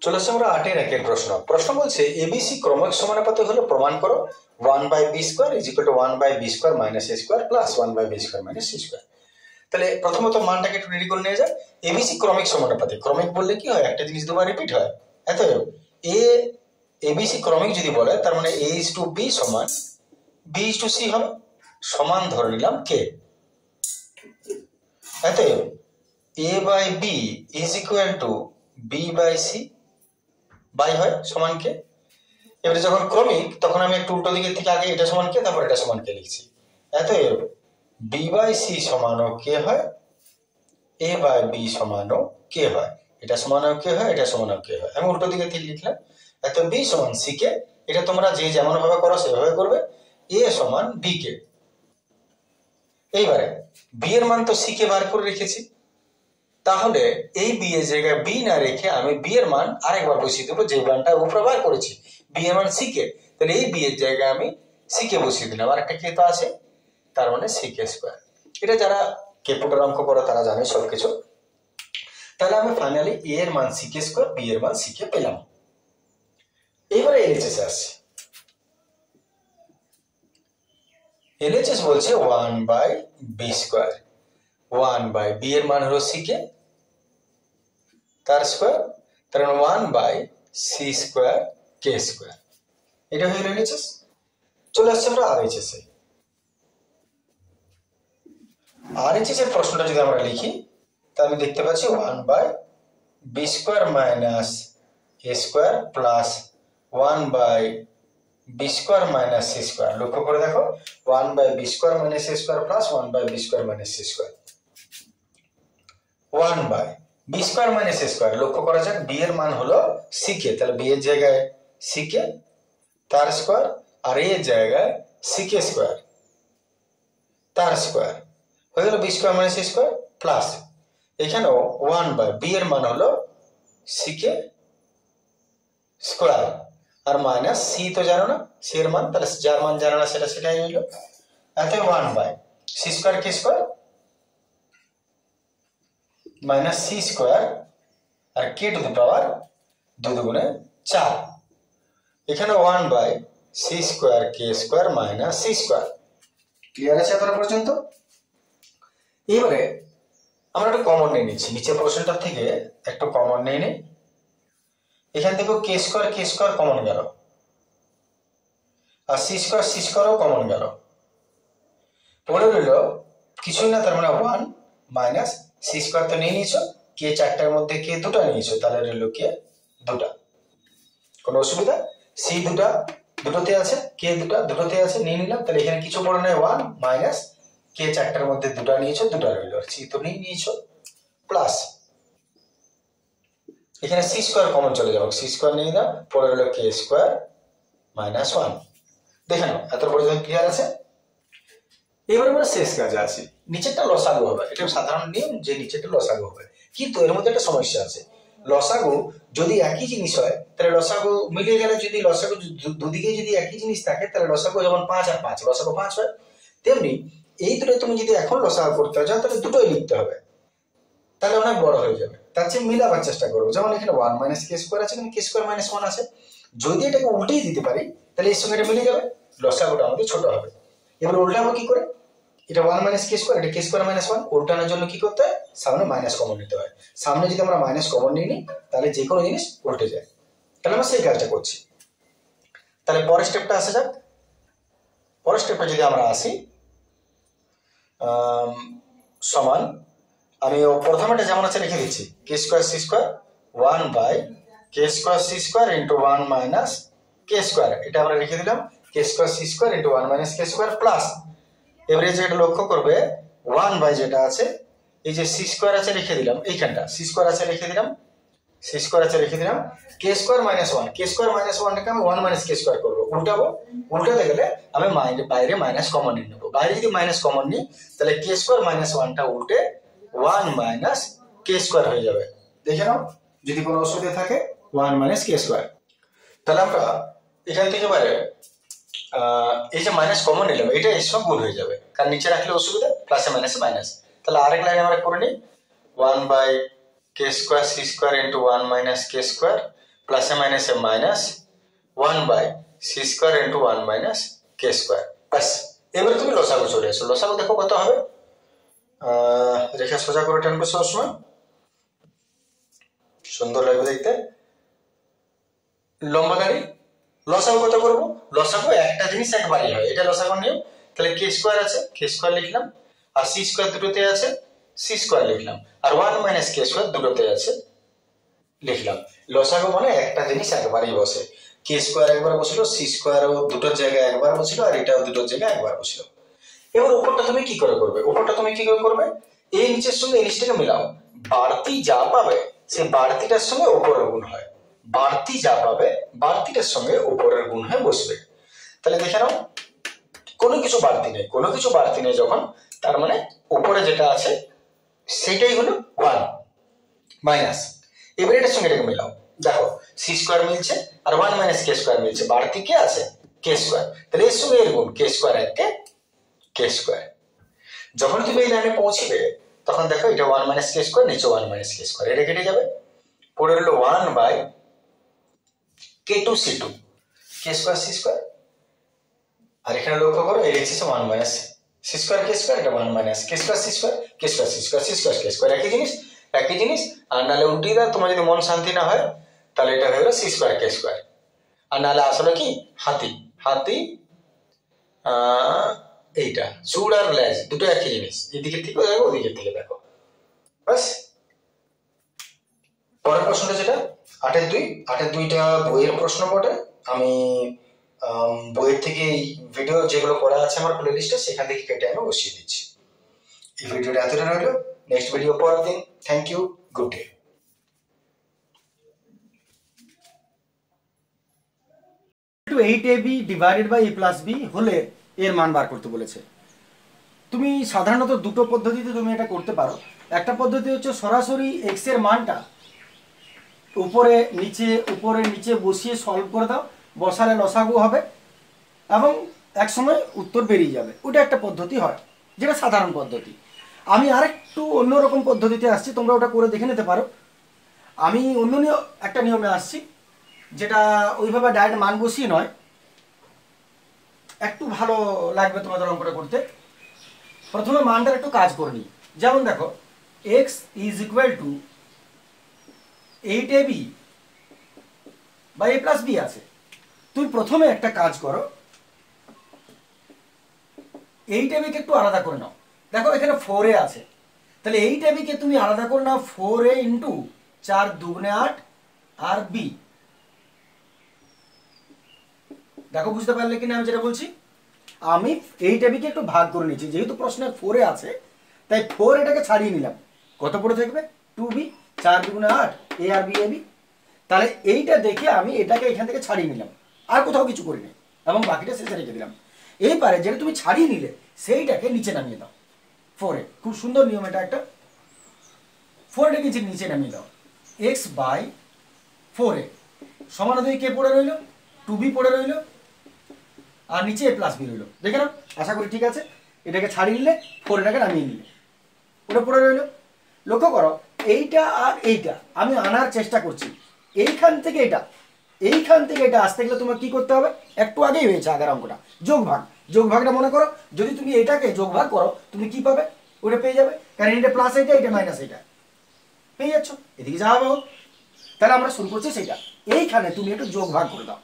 চলে আসছে আমরা 8 এর একের প্রশ্ন। প্রশ্ন বলছে এবিসি ক্রমিক সমানুপাতিক হলে প্রমাণ করো 1/b² = 1/b² - a² + 1/b² - c²। তাহলে প্রথমত মানটাকে একটু রেডি করে নিয়ে যায়। এবিসি ক্রমিক সমানুপাতিক। ক্রমিক বললে কি হয়, একটা জিনিস দুবার রিপিট হয়। অতএব এবিসি ক্রমিক যদি বলে তার মানে a/b সমান b/c হবে, সমান ধরে নিলাম k। অতএব a/b = b/c বাই হয় সমান কে। এবারে যখন ক্রমিক তখন আমি একটু উল্টো দিকের থেকে আগে এটা সমান কে, তারপর এটা সমান কে লিখছি। অতএব b/c সমানও কে হয়, a/b সমানও কে হয়, এটা সমানও কে হয়, এটা সমানও কে হয়। আমি উল্টো দিকে থেকে লিখলাম। অতএব b সমান c কে। এটা তোমরা যে যেমন ভাবে করো সেভাবে করবে। a সমান b কে। এইবারে b এর মান তো c কে বার করে রেখেছি, তাহলে এই b এর জায়গায় b না রেখে আমি b এর মান আরেকবার বসিয়ে দেবো, যে মানটা উপরে বার করেছি b এর মান c কে। তাহলে এই b এর জায়গায় আমি c কে বসিয়ে দিলাম, আর একটা কে তো আছে, তার মানে c²। এটা যারা ক্যালকুলেটর অঙ্ক করে তারা জানে সবকিছু। তাহলে আমি ফাইনালি a এর মান c², b এর মান c কে পেলাম। এবারে এলএচএস আসছে। এলএচএস বলছে 1/b²। 1/b এর মান হলো c কে, তার স্কয়ার, তার মানে 1/c² k²। এটা হয়ে গেল এলএচএস। চলে আসছে আমরা আরএইচএস এ। আরএইচএস এর প্রশ্নটা যদি আমরা লিখি তাহলে আমি দেখতে পাচ্ছি 1/b² - a² + 1/b² - c²। লক্ষ্য করে দেখো 1/b² - a² + 1/b² - c²। 1/b² - a²। লক্ষ্য করা যাক b এর মান হলো c কে, তাহলে b এর জায়গায় c কে তার স্কয়ার, আর a এর জায়গায় c কে² তার স্কয়ার হয়ে গেল b² - c² প্লাস এখানেও 1/b এর মান হলো c কে স্কয়ার আর মাইনাস c তো জানো না c এর মান, তাহলে যার মান জানো না সেটা সেটাই হইল। অতএব 1/c² k² মাইনাস c² আর k টু দি পাওয়ার 2 দুগুণে 4। এখানে 1/c² k² minus c²। Clear আছে এতটা পর্যন্ত? এবারে আমরা একটা কমন নিয়ে নিচ্ছি, নিচের প্রশ্নটা থেকে একটু কমন নিয়ে নিই। এখান থেকে k² কমন গেল, আর c² কমন গেল। পড়ে রইল কিছুই না, তার মানে 1 মাইনাস c² তো নিয়ে নিয়েছো, কে 4টার মধ্যে কে 2টা নিয়েছো, তাহলে রইল কে 2টা। কোনো অসুবিধা? c দুটোতে আছে, কে দুটোতে আছে, নিয়ে নিলাম। তাহলে এখানে কিছু পড়ে নেই, 1 মাইনাস কে 4টার মধ্যে 2টা নিয়েছো, 2টা রইল, আর c তো নিয়েছো প্লাস এখানে c² কমন চলে যাবে, c² নিয়ে নাও, পড়ে রইল k² মাইনাস 1। দেখে নাও এত পর্যন্ত ক্লিয়ার আছে? এবার আমরা শেষ কাজে আসি। নিচেরটা লসাগু হবে, এটা সাধারণ নিয়ম যে নিচেরটা লসাগু হবে, কিন্তু এর মধ্যে একটা সমস্যা আছে। লসাগু যদি একই জিনিস হয় তাহলে লসাগু মিলিয়ে গেলে, যদি লসাগু দুদিকে যদি একই জিনিস থাকে তাহলে লসাগু যেমন 5 আর 5 লসাগু 5 হয়, তেমনি এই দুটো তুমি যদি এখন লসাগু করতে যাও তাহলে দুটোই লিখতে হবে, তাহলে অনেক বড় হয়ে যাবে। তার চেয়ে মিলাবার চেষ্টা করবো। যেমন এখানে 1 মাইনাস k² আছে, এখানে k² মাইনাস 1 আছে। যদি এটাকে উল্টেই দিতে পারি তাহলে এর সঙ্গে এটা মিলে যাবে, লসাগুটা আমাদের ছোট হবে। এবার উল্টাবো কি করে? এটা 1 মাইনাস k², এটা k² মাইনাস 1। উল্টানোর জন্য কি করতে হয়? সামনে মাইনাস কমন নিতে হয়। সামনে যদি আমরা মাইনাস কমন নিই তাহলে যে কোনো জিনিস উল্টে যায়। তাহলে আমরা সেই কাজটা করছি। তাহলে পরের স্টেপটা আসা যাক। পরের স্টেপটা যদি আমরা আসি, সমান আমি প্রথমেটা যেমন আছে লিখে দিচ্ছি, k² c² 1/k² c² into 1 minus k²। এটা আমরা লিখে দিলাম k² c² into 1 minus k² plus এবারে যেটা লক্ষ্য করবে 1 যেটা আছে, এই যে c² আছে লিখে দিলাম, এইখানটা c² আছে লিখে দিলাম, c² আছে লিখে দিলাম, k² মাইনাস 1, k² মাইনাস 1টাকে আমি 1 মাইনাস k² করবো। উল্টাতে গেলে আমি বাইরে মাইনাস কমন নিয়ে নেবো। বাইরে যদি মাইনাস কমন নিই তাহলে k² মাইনাস 1টা উল্টে 1 মাইনাস k² হয়ে যাবে। দেখে নাও যদি কোনো অসুবিধা থাকে, 1 মাইনাস k²। তাহলে আমরা এখান থেকে বাইরে এই যে মাইনাস কমন নিলাম, এটা এর সব গুণ হয়ে যাবে, কারণ নিচে রাখলে অসুবিধা, প্লাসে মাইনাসে মাইনাস। তাহলে আরেক লাইন আমরা করে নিই, 1/k² c² into 1 minus k² প্লাসে মাইনাসে মাইনাস 1/c² ইন্টু 1 - k²। বাস, এবারে তুমি লসাগু চলে এসো। লসাগু দেখো কত হবে, রেখা সোজা করে টানবে সবসময়, সুন্দর লাগবে দেখতে। লম্বা দাঁড়ি লসাগু কত করবো? লসাগু একটা জিনিস একবারই হয়, এটা লসাগু নিয়ম। তাহলে k² আছে, k² লিখলাম, আর c² দুটোতে আছে, c² লিখলাম, আর 1 - k² দুটোতে আছে লিখলাম। লসাগু মানে একটা জিনিস একবারই বসে। k² একবার বসলো, c² দুটোর জায়গায় একবার বসলো, আর এটাও দুটোর জায়গায় একবার বসলো। এবার উপরটা তুমি কি করে করবে? উপরটা তুমি কি করে করবে? এই নিচের সঙ্গে এই নিচটাকে মিলাও, বাড়তি যা পাবে সেই বাড়তিটার সঙ্গে উপরের গুণ হয়, বাড়তি যা পাবে বাড়তিটার সঙ্গে উপরের গুণ হয়ে বসবে। তাহলে দেখে নাও, কোনো কিছু বাড়তি নেই, কোনো কিছু বাড়তি নেই যখন, তার মানে উপরে যেটা আছে সেটাই হলো 1 মাইনাস। এবার এটার সঙ্গে এটাকে মিলাও, দেখো c² মিলছে আর 1 - k² মিলছে, বাড়তি কে আছে? k²। তাহলে এর সঙ্গে এর গুণ k² একে k²। যখন তুমি এই লাইনে পৌঁছবে তখন দেখো এটা 1 - k², নিচে 1 - k², এটা কেটে যাবে, পড়ে রইল 1/k2c2, k² c²। আর এখানে লক্ষ্য করো এই লিখছে 1 - c² k², এটা 1 - k² c², k² c² c² k² একই জিনিস, একই জিনিস। আর নাহলে উল্টিয়ে দাও, তোমার যদি মন শান্তি না হয় তাহলে এটা হয়ে গেল c² k²। আর নাহলে আসলে কি হাতি, হাতি এইটা চুড় আর লেজ দুটো একই জিনিস, এদিকের থেকে দেখো ওদিকের থেকে দেখো, বাস। পরের প্রশ্নটা যেটা 8-এর 2, 8-এর 2টা বইয়ের প্রশ্ন বটে। আমি বইয়ের থেকে ভিডিও যেগুলো করা আছে আমার প্লে লিস্টে সেখান থেকে কেটে আমি বসিয়ে দিচ্ছি। এই ভিডিওটা এতটা রইল, নেক্সট ভিডিও পরের দিন। Thank you, good day. 8ab divided by a plus b হলে এর মান বার করতে বলেছে। তুমি সাধারণত দুটো পদ্ধতিতে তুমি এটা করতে পারো। একটা পদ্ধতি হচ্ছে সরাসরি x এর মানটা উপরে নিচে বসিয়ে সলভ করে দাও, বসালে লসাগু হবে এবং এক সময় উত্তর বেরিয়ে যাবে, ওটা একটা পদ্ধতি হয় যেটা সাধারণ পদ্ধতি। আমি আরেকটু অন্যরকম পদ্ধতিতে আসছি, তোমরা ওটা করে দেখে নিতে পারো। আমি অন্য একটা নিয়মে আসছি, যেটা ওইভাবে ডাইরেক্ট মান বসিয়ে নয়, একটু ভালো লাগবে তোমাদের অঙ্কটা করতে। প্রথমে মানটার একটু কাজ করে নিই। যেমন দেখো x = 8ab বা a প্লাস b আছে। তুমি প্রথমে একটা কাজ করো, 8ab কে একটু আলাদা করে নাও। দেখো এখানে 4a আছে, তাহলে 8ab কে তুমি আলাদা করে নাও 4a ইন্টু 4 দুগুণে 8 আর b। দেখো বুঝতে পারলে কিনা আমি যেটা বলছি? আমি 8ab কে একটু ভাগ করে নিচ্ছি, যেহেতু প্রশ্নে 4a আছে তাই 4 এটাকে ছাড়িয়ে নিলাম, কত পড়ে থাকবে 2b, 4 দুগুণে 8 a আর b ab। তাহলে এইটা দেখে আমি এটাকে এখান থেকে ছাড়িয়ে নিলাম, আর কোথাও কিছু করিনি, এবং বাকিটা শেষে রেখে দিলাম। এইবারে যেটা তুমি ছাড়িয়ে নিলে সেইটাকে নিচে নামিয়ে দাও 4-এ। খুব সুন্দর নিয়ম এটা একটা। 4টাকে নিচে নামিয়ে দাও, x/4a সমানুপাতিক কে পড়ে রইল? 2b পড়ে রইল, আর নিচে a প্লাস b রইল। দেখে নাও, আশা করি ঠিক আছে। এটাকে ছাড়িয়ে নিলে 4টাকে নামিয়ে নিলে ওটা পড়ে রইল। লক্ষ্য করো এইটা আর এইটা আমি আনার চেষ্টা করছি, এইখান থেকে এটা আসতে গেলে তোমার কি করতে হবে? একটু আগেই হয়েছে আগের অঙ্কটা, যোগভাগটা মনে করো। যদি তুমি এটাকে যোগভাগ করো তুমি কি পাবে? ওটা পেয়ে যাবে, কারণ এটা প্লাস এটা মাইনাস এটা পেয়ে যাচ্ছ, এদিকে যাওয়া হোক। তাহলে আমরা শুরু করছি সেটা, এইখানে তুমি একটু যোগভাগ করে দাও।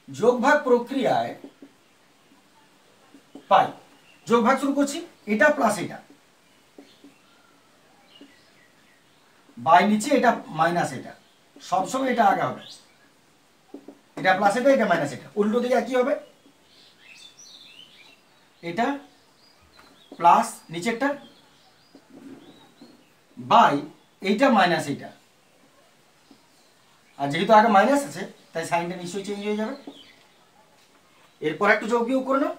যোগভাগ প্রক্রিয়ায় পাই, যোগভাগ শুরু করছি, এটা প্লাস এটা বাই নিচে এটা মাইনাস এটা, সবসময় এটা আগে হবে, এটা প্লাস এটা মাইনাস এটা, উল্টো দিকে কি হবে? এটা প্লাস নিচেরটা বাই এইটা মাইনাস এইটা, আর যেহেতু আগে মাইনাস আছে তাই সাইনটা নিশ্চয়ই চেঞ্জ হয়ে যাবে। এরপর একটু যোগ বিয়োগ করে নাও,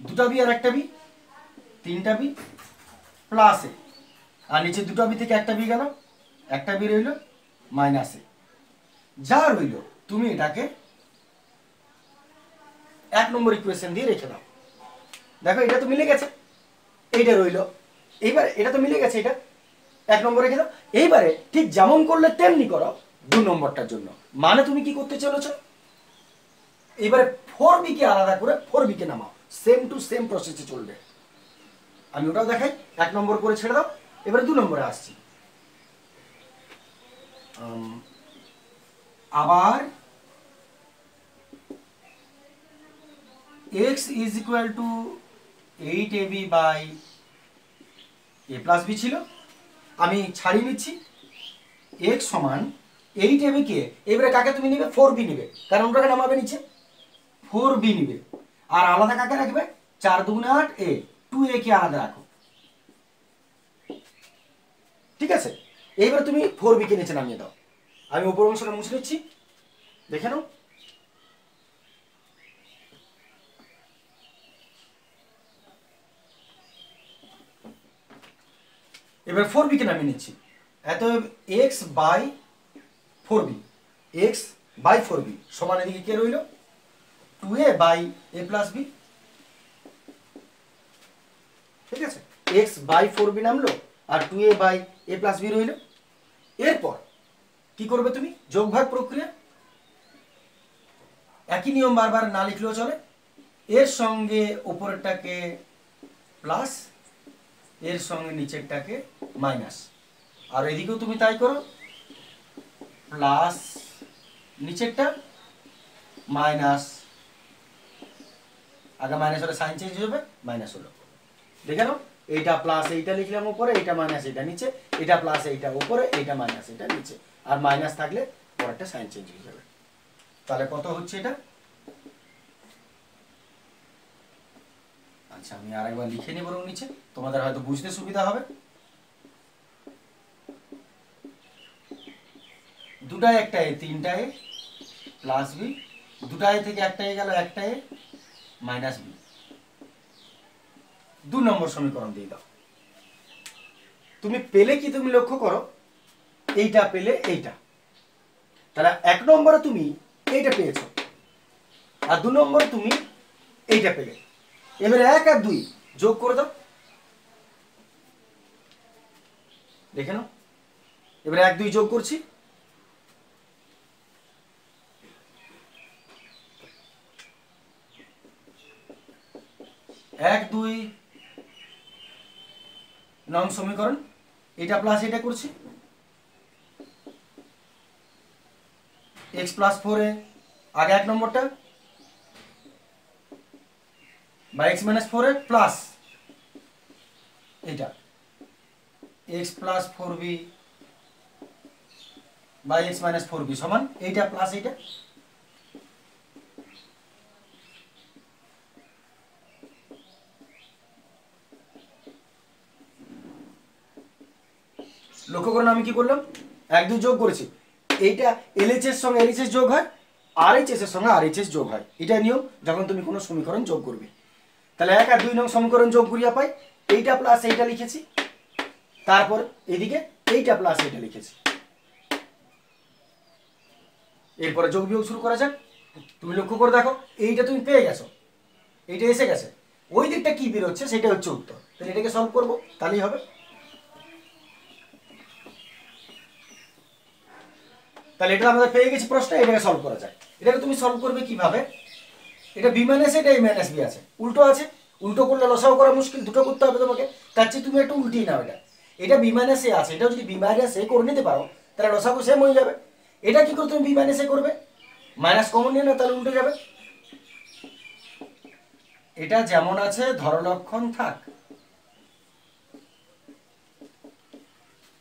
দুটা বি আর একটা বি, 3টা বি প্লাস এ, আর নিচে দুটো বি থেকে একটা বি গেল, একটা বি রইল মাইনাস এ। যা রইল তুমি এটাকে 1 নম্বর ইকুয়েশন দিয়ে রেখে দাও। দেখো এটা তো মিলে গেছে, এইটা রইল, এইবার এটা তো মিলে গেছে, এটা 1 নম্বর রেখে দাও। এইবারে ঠিক যেমন করলে তেমনি করো 2 নম্বরটার জন্য। মানে তুমি কি করতে চলেছো, এবারে 4b কে আলাদা করে 4b কে নামাও, সেম টু সেম প্রসেসে চলবে। আমি ওটাও দেখাই, 1 নম্বর করে ছেড়ে দাও। এবারে 2 নম্বরে আসছি। আবার x is equal to 8ab by a plus b ছিল, আমি ছাড়িয়ে নিচ্ছি। x সমান 8ab কে এবারে কাকে তুমি নিবে, 4b নিবে, কারণ ওটাকে নামাবে নিচে, 4b নিবে। আর আলাদা কাকে রাখবে, 4 দুগুণে 8 a, 2a কে আলাদা রাখো, ঠিক আছে। এইবার তুমি 4b কে নিচে নামিয়ে দাও। আমি উপর অংশটা মুছে নিচ্ছি, দেখে নাও। এবার 4b কে নামিয়ে নিচ্ছি। এত x by 4b, x by 4b সমান এদিকে কে রইল, 2a by a plus b, ঠিক আছে। x বাই 4b নামলো আর 2a by a plus b রইল। এরপর কি করবে তুমি, যোগভাগ প্রক্রিয়া, একই নিয়ম বারবার না লিখলেও চলে। এর সঙ্গে উপরেরটাকে প্লাস, এর সঙ্গে নিচেরটাকে মাইনাস, আর এদিকেও তুমি তাই করো, প্লাস নিচেরটা মাইনাস, আগে মাইনাস হলে সাইন চেঞ্জ হবে, মাইনাস হলো, দেখে নাও। এইটা প্লাস এইটা লিখলাম উপরে, এইটা মাইনাস এইটা নিচে, এটা প্লাস এইটা উপরে, এইটা মাইনাস এইটা নিচে, আর মাইনাস থাকলে পরেরটা সাইন চেঞ্জ হয়ে যাবে। তাহলে কত হচ্ছে এটা, আচ্ছা আমি আরেকবার লিখে নিই বরং নিচে, তোমাদের হয়তো বুঝতে সুবিধা হবে। দুটায় একটা এ, তিনটা এ প্লাস বি, দুটা এ থেকে একটা এ গেল, একটা এ মাইনাস বি। 2 নম্বর সমীকরণ দিয়ে দাও। তুমি পেলে কি, তুমি লক্ষ্য করো, এইটা পেলে এইটা, তাহলে 1 নম্বরে তুমি এইটা পেয়েছো, আর 2 নম্বরে তুমি এইটা পেলে। এবারে 1 আর 2 যোগ করে দাও, দেখে নাও। এবারে 1 2 যোগ করছি, 1 2 নং সমীকরণ, এটা প্লাস এটা করছি, x প্লাস 4 এ আগে 1 নম্বরটা বা x মাইনাস 4 এ প্লাস এটা x plus 4b by x minus 4b সমান এইটা প্লাস এইটা, লক্ষ্য করুন আমি কি করলাম, 1 2 যোগ করেছি। এইটা LHS এর সঙ্গে LHS যোগ হয়, RHS এর সঙ্গে RHS যোগ হয়, এটা নিয়ম যখন তুমি কোনো সমীকরণ যোগ করবে। তাহলে 1 আর 2 নং সমীকরণ যোগ করিয়া পাই, এইটা প্লাস এইটা লিখেছি, তারপর এদিকে এইটা প্লাস এইটা লিখেছি। এরপরে যোগ বিয়োগ শুরু করা যাক। তুমি লক্ষ্য করে দেখো, এইটা তুমি পেয়ে গেছো, এইটা এসে গেছে, ওই দিকটা কি বেরোচ্ছে সেটা হচ্ছে উত্তর। তাহলে এটাকে সলভ করবো, তাহলেই হবে। তাহলে এটা আমাদের পেয়ে গেছি প্রশ্ন, এটাকে সলভ করা যায়। এটাকে তুমি সলভ করবে কিভাবে, এটা বি মাইনাস এটা এ মাইনাস বি আছে, উল্টো আছে, উল্টো করলে লসাও করা মুশকিল, দুটো করতে হবে তোমাকে, তার চেয়ে তুমি একটু উল্টিয়ে নাও। এটা বি মাইনাস এ আছে, এটাও যদি বি মাইনাস এ করে নিতে পারো তাহলে লসাগু সেম হয়ে যাবে। এটা কি করে তুমি বি মাইনাস এ করবে, মাইনাস কমন নিয়ে না, তাহলে উল্টে যাবে। এটা যেমন আছে ধরলক্ষণ থাক,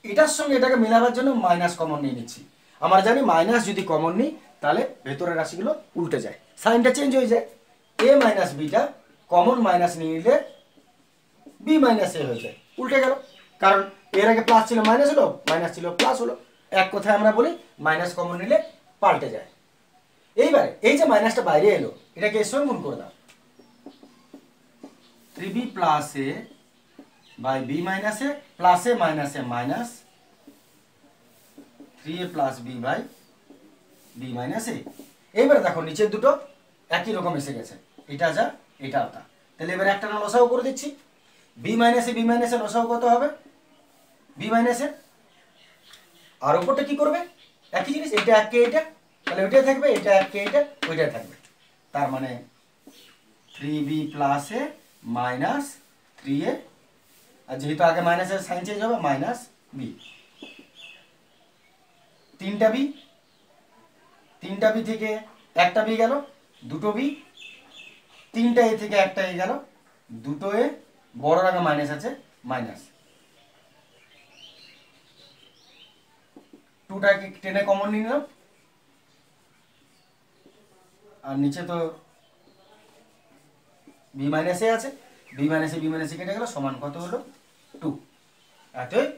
এটার সঙ্গে এটাকে মেলাবার জন্য মাইনাস কমন নিয়ে নিচ্ছি। আমরা জানি মাইনাস যদি কমন নিই তাহলে ভেতরের রাশিগুলো উল্টে যায়, সাইনটা চেঞ্জ হয়ে যায়। এ মাইনাস বিটা কমন মাইনাস নিয়ে নিলে বি মাইনাস এ হয়ে যায়, উল্টে গেল, কারণ এর আগে প্লাস ছিল মাইনাস হলো, মাইনাস ছিল প্লাস হলো। এক কথায় আমরা বলি মাইনাস কমন নিলে পাল্টে যায়। এইবারে এই যে মাইনাসটা বাইরে এলো, এটাকে এর সঙ্গে গুণ করে দাও, 3b plus A by B minus A plus A minus 3a plus B by B minus A. এইবারে দেখো নিচের দুটো একই রকম এসে গেছে, এটা যা এটা তা। তাহলে এবারে একটা না লসাগু করে দিচ্ছি, বি মাইনাস এ লসাগু কত হবে বি মাইনাস এ। আর উপরটা কি করবে একই জিনিস, এটা এক কে এটা, তাহলে ওইটাই থাকবে, এটা এক কে এটা ওইটাই থাকবে। তার মানে 3b plus A minus 3a, আর যেহেতু আগে মাইনাসের সাইন চেঞ্জ হবে মাইনাস বি। তিনটা বি থেকে একটা বি গেল, দুটো বি, তিনটা এ থেকে একটা এ গেল, দুটো এ, বড়র আগে মাইনাস আছে মাইনাস, টুটাকে টেনে কমন নিয়ে নিলাম, আর নিচে তো বি মাইনাস এ আছে, বি মাইনাস এ কেটে গেল, সমান কত হলো 2। অতএব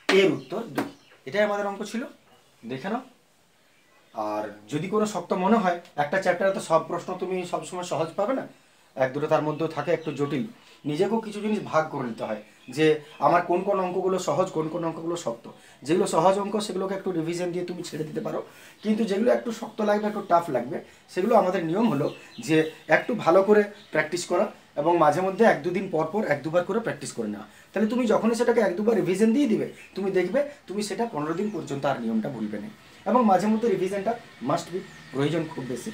এর উত্তর 2। এটাই আমাদের অঙ্ক ছিল, দেখে নাও। আর যদি কোনো শক্ত মনে হয়, একটা চ্যাপ্টারে তো সব প্রশ্ন তুমি সবসময় সহজ পাবে না, এক দুটো তার মধ্যেও থাকে একটু জটিল, নিজেকেও কিছু জিনিস ভাগ করে নিতে হয় যে আমার কোন কোন অঙ্কগুলো সহজ, কোন কোন অঙ্কগুলো শক্ত। যেগুলো সহজ অঙ্ক সেগুলোকে একটু রিভিশন দিয়ে তুমি ছেড়ে দিতে পারো, কিন্তু যেগুলো একটু শক্ত লাগবে, একটু টাফ লাগবে, সেগুলো আমাদের নিয়ম হলো যে একটু ভালো করে প্র্যাকটিস করা এবং মাঝে মধ্যে এক দুদিন পর পর এক দুবার করে প্র্যাকটিস করে নেওয়া। তাহলে তুমি যখনই সেটাকে এক দুবার রিভিশন দিয়ে দিবে, তুমি দেখবে তুমি সেটা 15 দিন পর্যন্ত আর নিয়মটা ভুলবে না। এবং মাঝে মধ্যে রিভিশনটা মাস্ট বি, প্রয়োজন খুব বেশি।